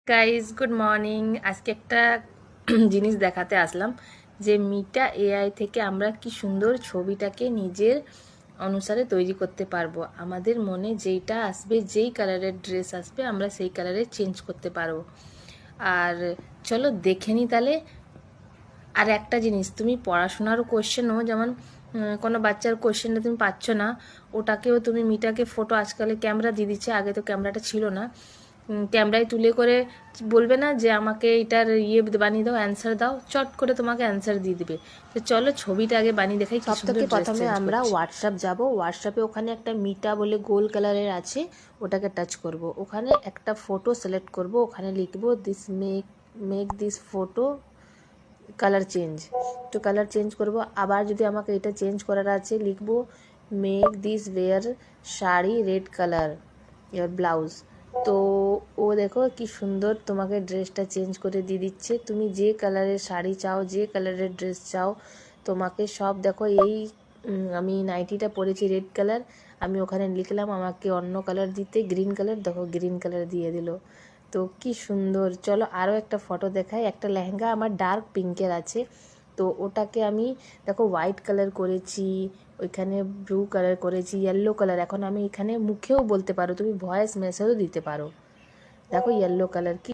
Guys good morning. আজকে একটা জিনিস দেখাতে আসলাম যে মিটা এআই থেকে আমরা কি সুন্দর ছবিটাকে নিজের অনুসারে তৈরি করতে পারবো। আমাদের মনে যেইটা আসবে, যেই কালারের ড্রেস আসবে আমরা সেই কালারে চেঞ্জ করতে পারবো। আর চলো দেখে নিই তাহলে। আর একটা জিনিস, তুমি পড়াশোনারও কোশ্চেনও যেমন কোনো বাচ্চার কোশ্চেনটা তুমি পাচ্ছ না, ওটাকেও তুমি মিটাকে ফটো, আজকালে ক্যামেরা দিয়ে দিচ্ছে, আগে তো ক্যামেরাটা ছিল না, ক্যামেরায় তুলে করে বলবে না যে আমাকে এটার বানিয়ে দাও, অ্যান্সার দাও, চট করে তোমাকে অ্যান্সার দিয়ে দিবে। তো চলো ছবিটা আগে বানিয়ে দেখাই কি সব সুন্দর থেকে ড্রেস প্রথমে চেঞ্জ আমরা করছি। হোয়াটসঅ্যাপ যাব। হোয়াটসঅ্যাপে ওখানে একটা মিটা বলে গোল কালারের আছে, ওটাকে টাচ করব। ওখানে একটা ফটো সিলেক্ট করব, ওখানে লিখব this make this photo colour change. তো কালার চেঞ্জ করব। আবার যদি আমাকে এটা চেঞ্জ করার আছে, লিখব make this wear sari red colour your blouse. তো ও দেখো কি সুন্দর তোমাকে ড্রেসটা চেঞ্জ করে দিয়ে দিচ্ছে। তুমি যে কালারের শাড়ি চাও, যে কালারের ড্রেস চাও, তোমাকে সব দেখো এই আমি নাইটিটা পরেছি রেড কালার, আমি ওখানে লিখলাম আমাকে অন্য কালার দিতে, গ্রিন কালার, দেখো গ্রিন কালার দিয়ে দিল। তো কি সুন্দর। চলো আরও একটা ফটো দেখাই। একটা লেহেঙ্গা আমার ডার্ক পিঙ্কের আছে, তো ওটাকে আমি দেখো হোয়াইট কালার করেছি, ওইখানে ব্লু কালার করেছি, ইয়েলো কালার। এখন আমি এখানে মুখেও বলতে পারো, তুমি ভয়েস মেসেজও দিতে পারো। দেখো ইয়েলো কালার কি